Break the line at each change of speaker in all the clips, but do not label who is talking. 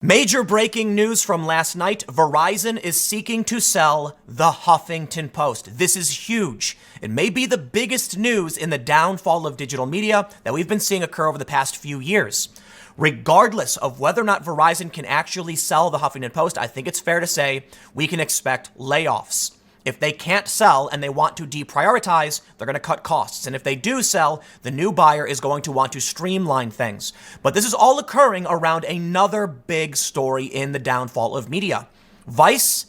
Major breaking news from last night. Verizon is seeking to sell the Huffington Post. This is huge. It may be the biggest news in the downfall of digital media that we've been seeing occur over the past few years. Regardless of whether or not Verizon can actually sell the Huffington Post, I think it's fair to say we can expect layoffs. If they can't sell and they want to deprioritize, they're going to cut costs. And if they do sell, the new buyer is going to want to streamline things. But this is all occurring around another big story in the downfall of media. Vice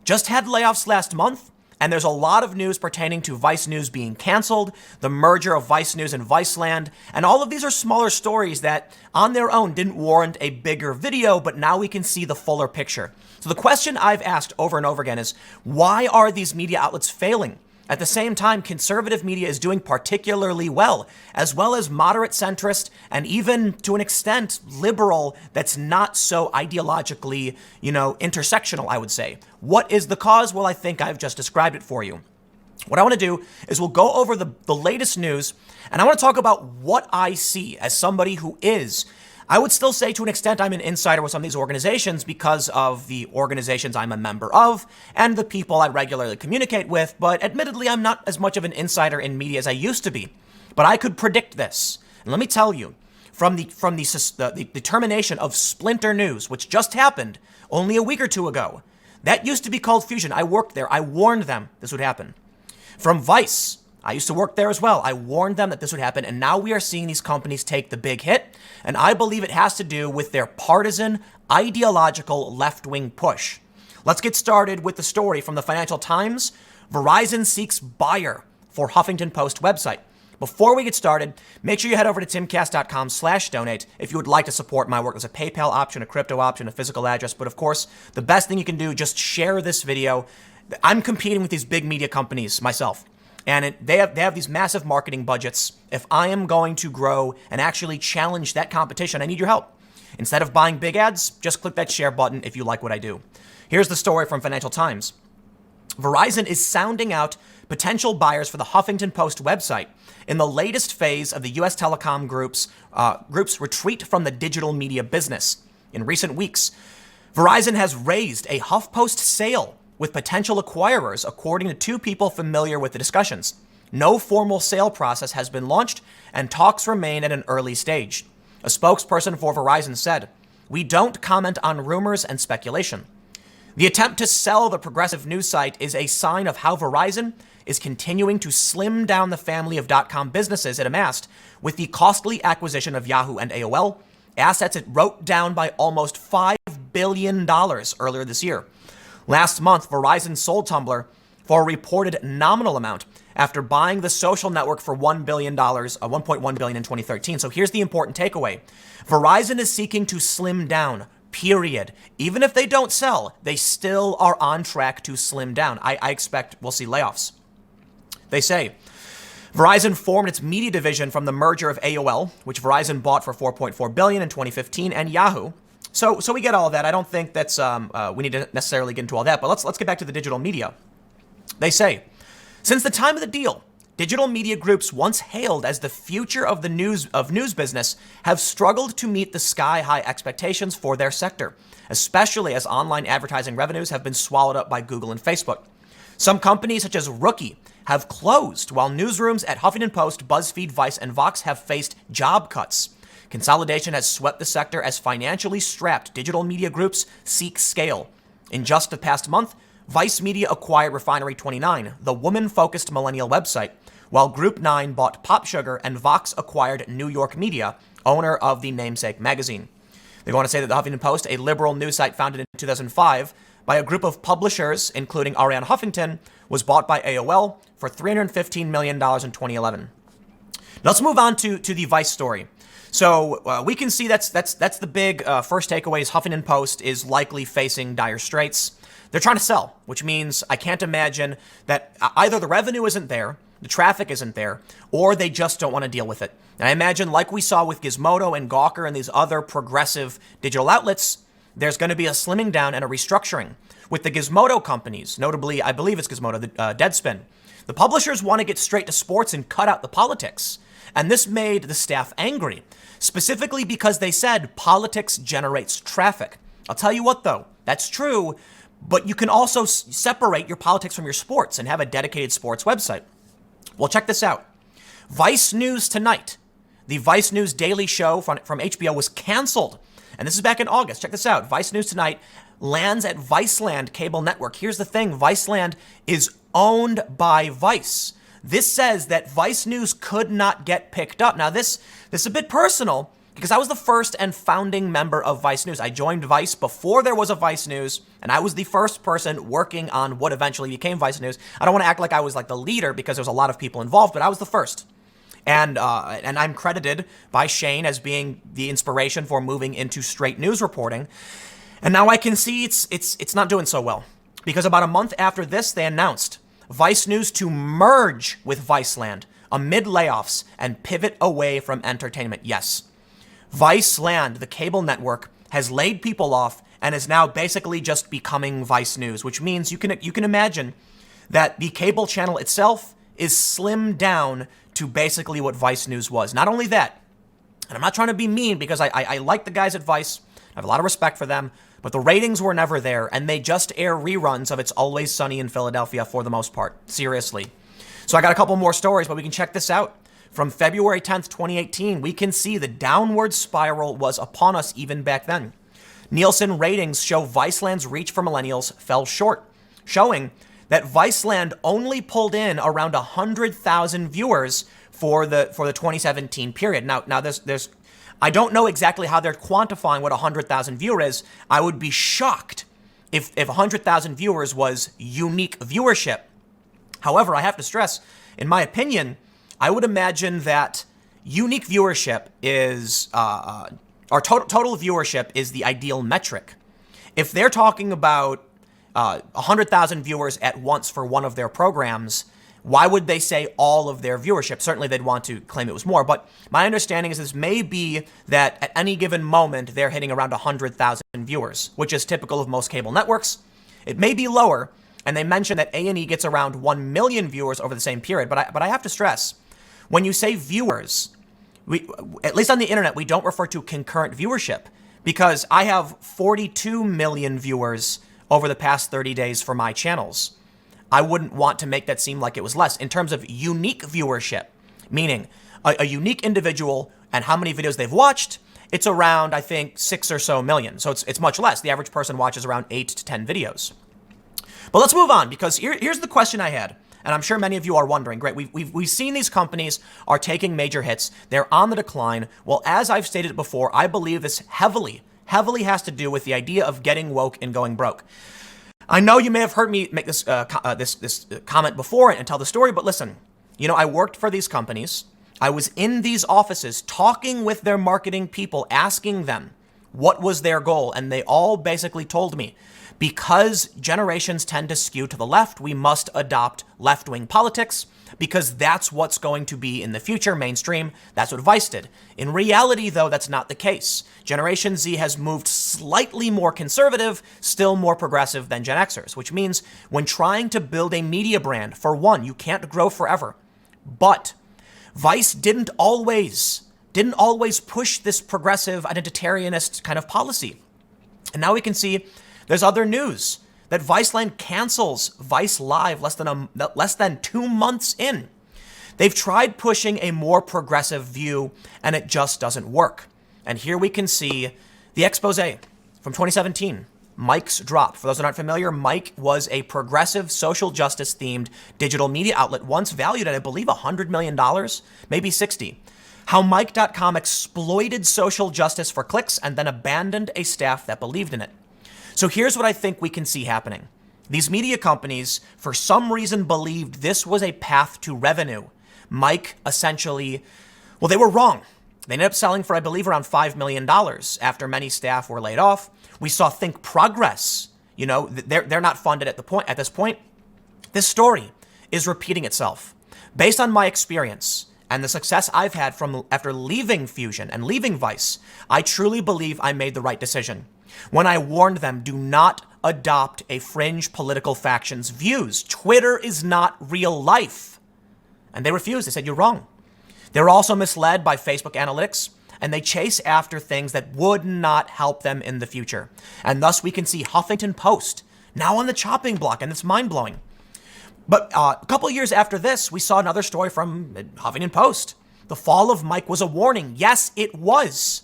just had layoffs last month, and there's a lot of news pertaining to Vice News being canceled, the merger of Vice News and Viceland, and all of these are smaller stories that on their own didn't warrant a bigger video, but now we can see the fuller picture. So the question I've asked over and over again is, why are these media outlets failing? At the same time, conservative media is doing particularly well as moderate centrist and even to an extent liberal that's not so ideologically, intersectional, I would say. What is the cause? Well, I think I've just described it for you. What I want to do is we'll go over the latest news, and I want to talk about what I see as somebody who is, I would still say to an extent I'm an insider with some of these organizations because of the organizations I'm a member of and the people I regularly communicate with, but admittedly I'm not as much of an insider in media as I used to be. But I could predict this. And let me tell you, from the termination of Splinter News, which just happened only a week or two ago, that used to be called Fusion. I worked there. I warned them this would happen. From Vice, I used to work there as well. I warned them that this would happen, and now we are seeing these companies take the big hit, and I believe it has to do with their partisan, ideological left-wing push. Let's get started with the story from the Financial Times. Verizon seeks buyer for Huffington Post website. Before we get started, make sure you head over to timcast.com/donate if you would like to support my work. There's a PayPal option, a crypto option, a physical address, but of course, the best thing you can do, just share this video. I'm competing with these big media companies myself. And they have these massive marketing budgets. If I am going to grow and actually challenge that competition, I need your help. Instead of buying big ads, just click that share button if you like what I do. Here's the story from Financial Times. Verizon is sounding out potential buyers for the Huffington Post website in the latest phase of the U.S. telecom group's retreat from the digital media business. In recent weeks, Verizon has raised a HuffPost sale with potential acquirers, according to two people familiar with the discussions. No formal sale process has been launched, and talks remain at an early stage. A spokesperson for Verizon said, "We don't comment on rumors and speculation." The attempt to sell the progressive news site is a sign of how Verizon is continuing to slim down the family of .com businesses it amassed with the costly acquisition of Yahoo and AOL, assets it wrote down by almost $5 billion earlier this year. Last month, Verizon sold Tumblr for a reported nominal amount after buying the social network for $1.1 billion in 2013. So here's the important takeaway. Verizon is seeking to slim down, period. Even if they don't sell, they still are on track to slim down. I expect we'll see layoffs. They say Verizon formed its media division from the merger of AOL, which Verizon bought for $4.4 billion in 2015, and Yahoo. So we get all of that. I don't think that's we need to necessarily get into all that, but let's get back to the digital media. They say, since the time of the deal, digital media groups once hailed as the future of the news business have struggled to meet the sky-high expectations for their sector, especially as online advertising revenues have been swallowed up by Google and Facebook. Some companies such as Rookie have closed, while newsrooms at Huffington Post, Buzzfeed, Vice, and Vox have faced job cuts. Consolidation has swept the sector as financially strapped digital media groups seek scale. In just the past month, Vice Media acquired Refinery 29, the woman-focused millennial website, while Group 9 bought Pop Sugar and Vox acquired New York Media, owner of the namesake magazine. They go on to say that the Huffington Post, a liberal news site founded in 2005 by a group of publishers, including Arianna Huffington, was bought by AOL for $315 million in 2011. Now let's move on to the Vice story. So we can see that's the big first takeaway is Huffington Post is likely facing dire straits. They're trying to sell, which means I can't imagine that either the revenue isn't there, the traffic isn't there, or they just don't want to deal with it. And I imagine, like we saw with Gizmodo and Gawker and these other progressive digital outlets, there's going to be a slimming down and a restructuring. With the Gizmodo companies, notably, I believe it's Gizmodo, Deadspin, the publishers want to get straight to sports and cut out the politics. And this made the staff angry, specifically because they said politics generates traffic. I'll tell you what, though, that's true, but you can also separate your politics from your sports and have a dedicated sports website. Well, check this out. Vice News Tonight, the Vice News daily show from HBO, was canceled. And this is back in August. Check this out. Vice News Tonight lands at Viceland cable network. Here's the thing. Viceland is owned by Vice. This says that Vice News could not get picked up. Now, this is a bit personal because I was the first and founding member of Vice News. I joined Vice before there was a Vice News, and I was the first person working on what eventually became Vice News. I don't want to act like I was like the leader because there's a lot of people involved, but I was the first. And I'm credited by Shane as being the inspiration for moving into straight news reporting. And now I can see it's not doing so well. Because about a month after this, they announced Vice News to merge with Viceland amid layoffs and pivot away from entertainment. Yes, Viceland, the cable network, has laid people off and is now basically just becoming Vice News, which means you can imagine that the cable channel itself is slimmed down to basically what Vice News was. Not only that, and I'm not trying to be mean because I like the guys at Vice, I have a lot of respect for them, but the ratings were never there, and they just air reruns of It's Always Sunny in Philadelphia for the most part. Seriously. So I got a couple more stories, but we can check this out. From February 10th, 2018, we can see the downward spiral was upon us even back then. Nielsen Ratings show Viceland's reach for millennials fell short, showing that Viceland only pulled in around 100,000 viewers for the 2017 period. Now there's I don't know exactly how they're quantifying what 100,000 viewer is. I would be shocked if 100,000 viewers was unique viewership. However, I have to stress, in my opinion, I would imagine that unique viewership is or total viewership is the ideal metric. If they're talking about 100,000 viewers at once for one of their programs, why would they say all of their viewership? Certainly they'd want to claim it was more, but my understanding is this may be that at any given moment they're hitting around 100,000 viewers, which is typical of most cable networks. It may be lower, and they mention that A&E gets around 1 million viewers over the same period, but I have to stress, when you say viewers, at least on the internet, we don't refer to concurrent viewership, because I have 42 million viewers over the past 30 days for my channels. I wouldn't want to make that seem like it was less. In terms of unique viewership, meaning a unique individual and how many videos they've watched, it's around, I think, 6 or so million. So it's much less. The average person watches around 8 to 10 videos. But let's move on, because here's the question I had, and I'm sure many of you are wondering. Great, we've seen these companies are taking major hits. They're on the decline. Well, as I've stated before, I believe this heavily has to do with the idea of getting woke and going broke. I know you may have heard me make this comment before and tell the story, but listen, I worked for these companies. I was in these offices talking with their marketing people, asking them what was their goal. And they all basically told me, because generations tend to skew to the left, we must adopt left-wing politics because that's what's going to be in the future, mainstream. That's what Vice did. In reality, though, that's not the case. Generation Z has moved slightly more conservative, still more progressive than Gen Xers, which means when trying to build a media brand, for one, you can't grow forever. But Vice didn't always push this progressive identitarianist kind of policy. And now we can see there's other news that Viceland cancels Vice Live less than 2 months in. They've tried pushing a more progressive view, and it just doesn't work. And here we can see the expose from 2017, Mike's Drop. For those that aren't familiar, Mike was a progressive social justice themed digital media outlet once valued at, I believe, $100 million, maybe 60. How Mike.com exploited social justice for clicks and then abandoned a staff that believed in it. So here's what I think we can see happening. These media companies, for some reason, believed this was a path to revenue. Mike essentially, well, they were wrong. They ended up selling for, I believe, around $5 million after many staff were laid off. We saw Think Progress. They're not funded at this point. This story is repeating itself. Based on my experience and the success I've had after leaving Fusion and leaving Vice, I truly believe I made the right decision when I warned them, do not adopt a fringe political faction's views. Twitter is not real life. And they refused. They said, you're wrong. They were also misled by Facebook analytics. and they chase after things that would not help them in the future. And thus we can see Huffington Post now on the chopping block, and it's mind-blowing. But a couple years after this, we saw another story from Huffington Post. The fall of Mike was a warning. Yes, it was.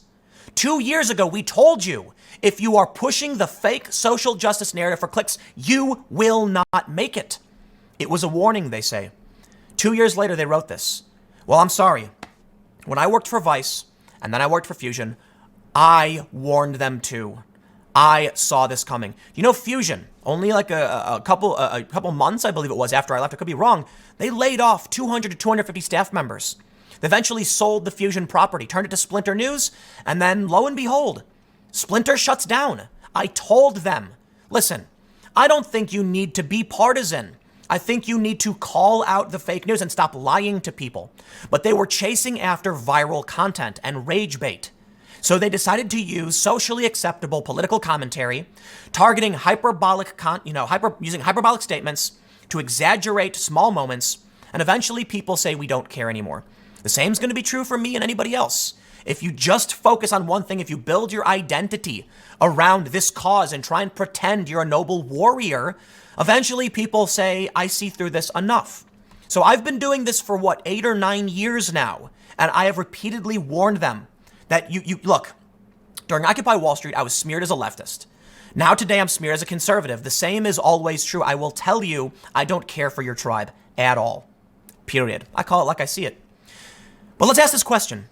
2 years ago, we told you, if you are pushing the fake social justice narrative for clicks, you will not make it. It was a warning, they say. 2 years later, they wrote this. Well, I'm sorry. When I worked for Vice, and then I worked for Fusion, I warned them too. I saw this coming. You know, Fusion, only like a couple months, I believe it was, after I left, I could be wrong, they laid off 200 to 250 staff members. They eventually sold the Fusion property, turned it to Splinter News, and then lo and behold, Splinter shuts down. I told them, listen, I don't think you need to be partisan. I think you need to call out the fake news and stop lying to people. But they were chasing after viral content and rage bait. So they decided to use socially acceptable political commentary, targeting using hyperbolic statements to exaggerate small moments, and eventually people say we don't care anymore. The same is going to be true for me and anybody else. If you just focus on one thing, if you build your identity around this cause and try and pretend you're a noble warrior, eventually people say, I see through this enough. So I've been doing this for 8 or 9 years now, and I have repeatedly warned them that you look, during Occupy Wall Street, I was smeared as a leftist. Now today I'm smeared as a conservative. The same is always true. I will tell you, I don't care for your tribe at all. Period. I call it like I see it. But let's ask this question.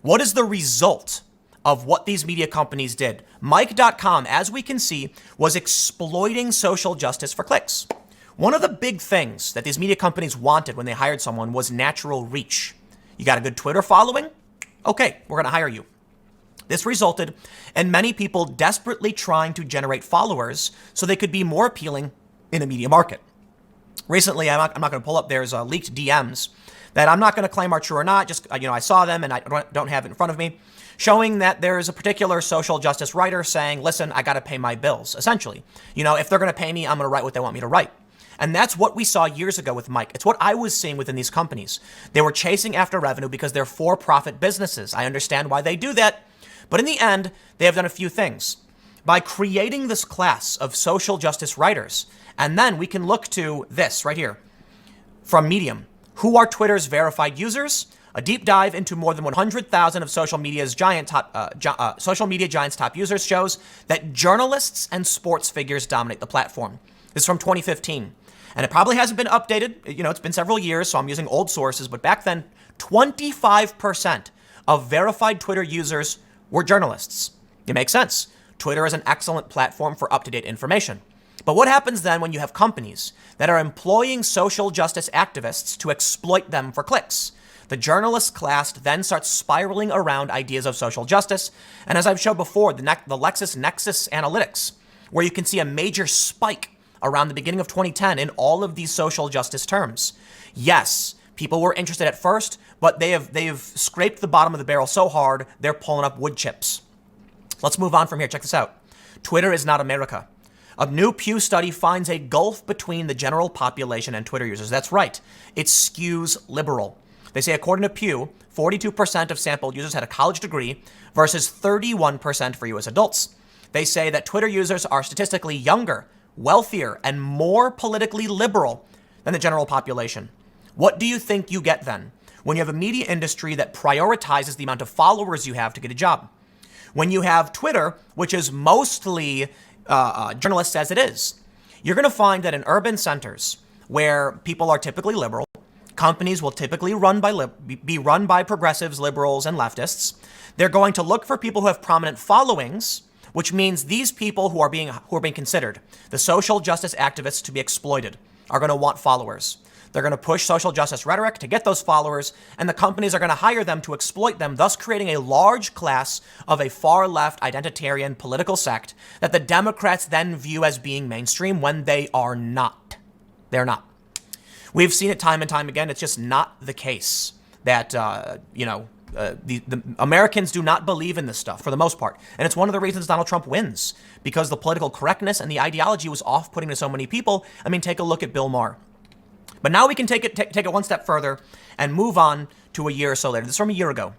What is the result of what these media companies did? Mike.com, as we can see, was exploiting social justice for clicks. One of the big things that these media companies wanted when they hired someone was natural reach. You got a good Twitter following? Okay, we're going to hire you. This resulted in many people desperately trying to generate followers so they could be more appealing in a media market. Recently, I'm not going to pull up, there's leaked DMs that I'm not going to claim are true or not. Just, I saw them and I don't have it in front of me, showing that there's a particular social justice writer saying, listen, I got to pay my bills, essentially. If they're going to pay me, I'm going to write what they want me to write. And that's what we saw years ago with Mike. It's what I was seeing within these companies. They were chasing after revenue because they're for-profit businesses. I understand why they do that. But in the end, they have done a few things. By creating this class of social justice writers, and then we can look to this right here from Medium. Who are Twitter's verified users? A deep dive into more than 100,000 of social media giants' top users shows that journalists and sports figures dominate the platform. This is from 2015. And it probably hasn't been updated. It's been several years, so I'm using old sources. But back then, 25% of verified Twitter users were journalists. It makes sense. Twitter is an excellent platform for up-to-date information. But what happens then when you have companies that are employing social justice activists to exploit them for clicks? The journalist class then starts spiraling around ideas of social justice. And as I've showed before, the LexisNexis analytics, where you can see a major spike around the beginning of 2010 in all of these social justice terms. Yes, people were interested at first, but they've scraped the bottom of the barrel so hard, they're pulling up wood chips. Let's move on from here. Check this out. Twitter is not America. A new Pew study finds a gulf between the general population and Twitter users. That's right. It skews liberal. They say, according to Pew, 42% of sampled users had a college degree versus 31% for U.S. adults. They say that Twitter users are statistically younger, wealthier, and more politically liberal than the general population. What do you think you get then when you have a media industry that prioritizes the amount of followers you have to get a job? When you have Twitter, which is mostly journalists as it is, you're going to find that in urban centers where people are typically liberal, companies will typically be run by progressives, liberals, and leftists. They're going to look for people who have prominent followings, which means these people who are being considered the social justice activists to be exploited are going to want followers. They're going to push social justice rhetoric to get those followers, and the companies are going to hire them to exploit them, thus creating a large class of a far-left identitarian political sect that the Democrats then view as being mainstream when they are not. They're not. We've seen it time and time again. It's just not the case that, the Americans do not believe in this stuff for the most part. And it's one of the reasons Donald Trump wins, because the political correctness and the ideology was off-putting to so many people. I mean, take a look at Bill Maher. But now we can take it one step further and move on to a year or so later. This is from a year ago.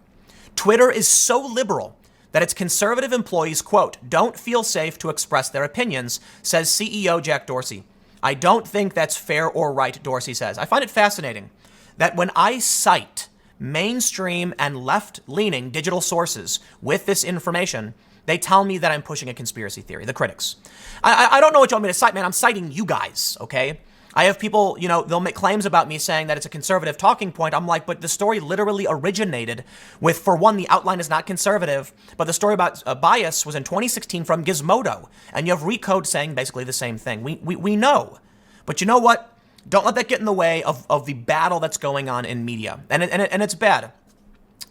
Twitter is so liberal that its conservative employees, quote, don't feel safe to express their opinions, says CEO Jack Dorsey. I don't think that's fair or right, Dorsey says. I find it fascinating that when I cite mainstream and left-leaning digital sources with this information, they tell me that I'm pushing a conspiracy theory, the critics. I don't know what you want me to cite, man. I'm citing you guys, okay? I have people, they'll make claims about me saying that it's a conservative talking point. I'm like, but the story literally originated with, for one, the outline is not conservative, but the story about bias was in 2016 from Gizmodo. And you have Recode saying basically the same thing. We know. But you know what? Don't let that get in the way of the battle that's going on in media. And it's bad.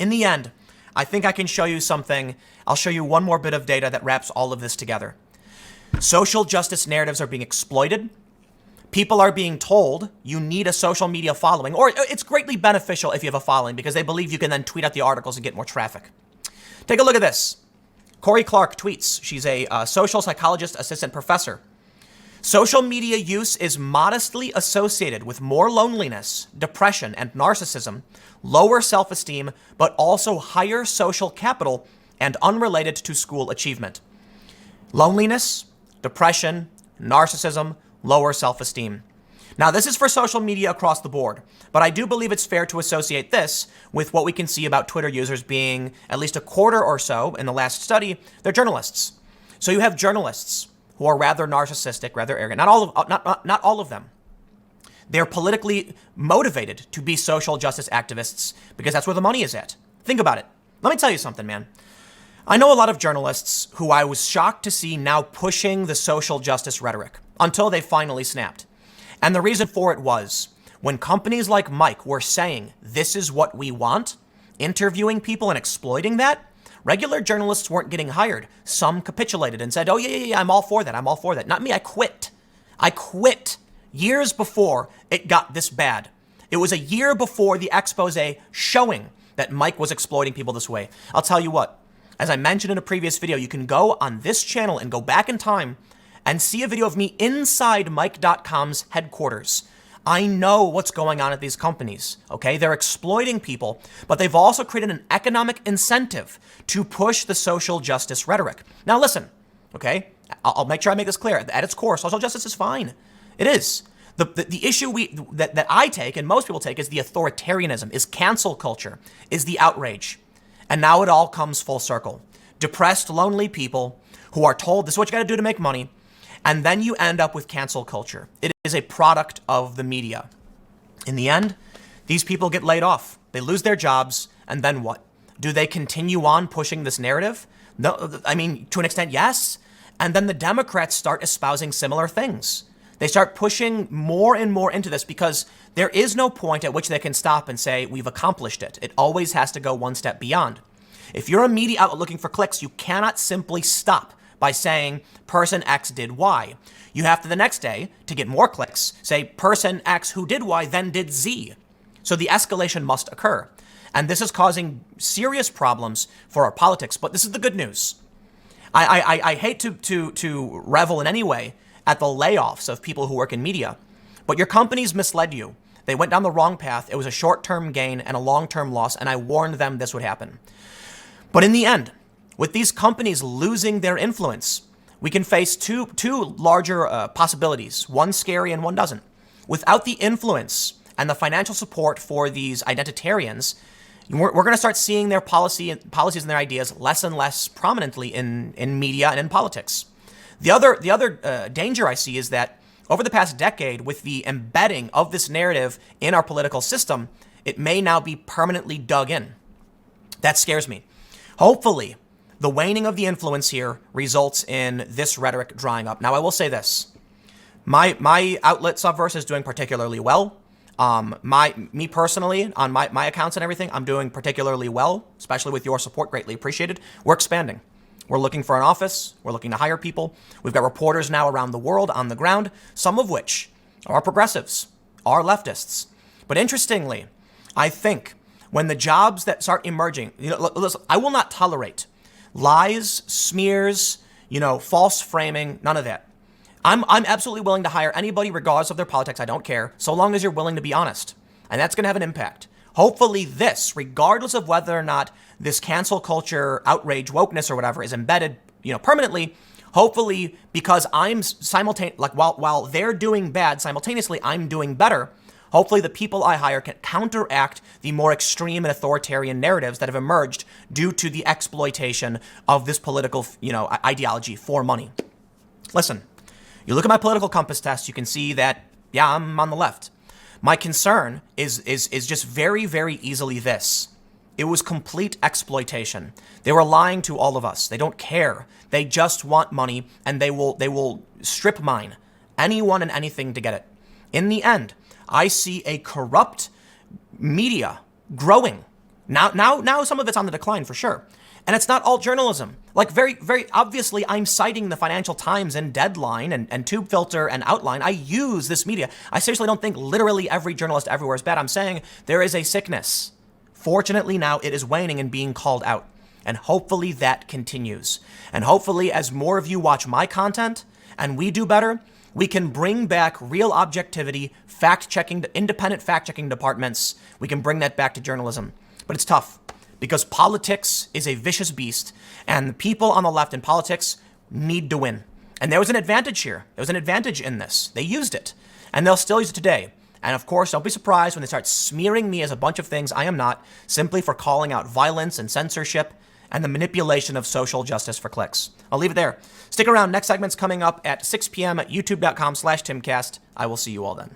In the end, I think I can show you something. I'll show you one more bit of data that wraps all of this together. Social justice narratives are being exploited. People are being told you need a social media following, or it's greatly beneficial if you have a following because they believe you can then tweet out the articles and get more traffic. Take a look at this. Corey Clark tweets. She's a social psychologist assistant professor. Social media use is modestly associated with more loneliness, depression, and narcissism, lower self-esteem, but also higher social capital and unrelated to school achievement. Loneliness, depression, narcissism, lower self-esteem. Now, this is for social media across the board, but I do believe it's fair to associate this with what we can see about Twitter users being at least a quarter or so in the last study, they're journalists. So you have journalists who are rather narcissistic, rather arrogant. Not all of them. They're politically motivated to be social justice activists because that's where the money is at. Think about it. Let me tell you something, man. I know a lot of journalists who I was shocked to see now pushing the social justice rhetoric until they finally snapped. And the reason for it was when companies like Mike were saying, this is what we want, interviewing people and exploiting that, regular journalists weren't getting hired. Some capitulated and said, oh, yeah, I'm all for that. I'm all for that. Not me. I quit. I quit years before it got this bad. It was a year before the expose showing that Mike was exploiting people this way. I'll tell you what, as I mentioned in a previous video, you can go on this channel and go back in time and see a video of me inside Mike.com's headquarters. I know what's going on at these companies, okay? They're exploiting people, but they've also created an economic incentive to push the social justice rhetoric. Now listen, okay? I'll make sure I make this clear. At its core, social justice is fine. It is. The issue that I take and most people take is the authoritarianism, is cancel culture, is the outrage. And now it all comes full circle. Depressed, lonely people who are told this is what you got to do to make money. And then you end up with cancel culture. It is a product of the media. In the end, these people get laid off. They lose their jobs. And then what? Do they continue on pushing this narrative? No, I mean, to an extent, yes. And then the Democrats start espousing similar things. They start pushing more and more into this because there is no point at which they can stop and say, we've accomplished it. It always has to go one step beyond. If you're a media outlet looking for clicks, you cannot simply stop by saying person X did Y. You have to the next day, to get more clicks, say person X who did Y then did Z. So the escalation must occur. And this is causing serious problems for our politics. But this is the good news. I hate to revel in any way at the layoffs of people who work in media, but your companies misled you. They went down the wrong path. It was a short-term gain and a long-term loss, and I warned them this would happen. But in the end, with these companies losing their influence, we can face two larger possibilities, one scary and one doesn't. Without the influence and the financial support for these identitarians, we're going to start seeing their policies and their ideas less and less prominently in media and in politics. The other danger I see is that over the past decade, with the embedding of this narrative in our political system, it may now be permanently dug in. That scares me. Hopefully, the waning of the influence here results in this rhetoric drying up. Now, I will say this. My outlet, Subverse, is doing particularly well. Me personally, on my accounts and everything, I'm doing particularly well, especially with your support, greatly appreciated. We're expanding. We're looking for an office. We're looking to hire people. We've got reporters now around the world on the ground, some of which are progressives, are leftists. But interestingly, I think when the jobs that start emerging, listen, I will not tolerate lies, smears, false framing, none of that. I'm absolutely willing to hire anybody regardless of their politics. I don't care, so long as you're willing to be honest. And that's going to have an impact. Hopefully this, regardless of whether or not this cancel culture, outrage, wokeness or whatever is embedded, permanently, hopefully because I'm while they're doing bad, simultaneously I'm doing better. Hopefully the people I hire can counteract the more extreme and authoritarian narratives that have emerged due to the exploitation of this political, ideology for money. Listen, you look at my political compass test, you can see that, yeah, I'm on the left. My concern is just very, very easily this. It was complete exploitation. They were lying to all of us. They don't care. They just want money, and they will strip mine anyone and anything to get it. In the end, I see a corrupt media growing. Now some of it's on the decline for sure. And it's not all journalism. Like very, very obviously, I'm citing the Financial Times and Deadline and Tube Filter and Outline. I use this media. I seriously don't think literally every journalist everywhere is bad. I'm saying there is a sickness. Fortunately, now it is waning and being called out. And hopefully that continues. And hopefully as more of you watch my content and we do better, we can bring back real objectivity, fact-checking, independent fact-checking departments. We can bring that back to journalism. But it's tough because politics is a vicious beast and the people on the left in politics need to win. And there was an advantage here. There was an advantage in this. They used it and they'll still use it today. And of course, don't be surprised when they start smearing me as a bunch of things I am not, simply for calling out violence and censorship and the manipulation of social justice for clicks. I'll leave it there. Stick around. Next segment's coming up at 6 p.m. at youtube.com/Timcast. I will see you all then.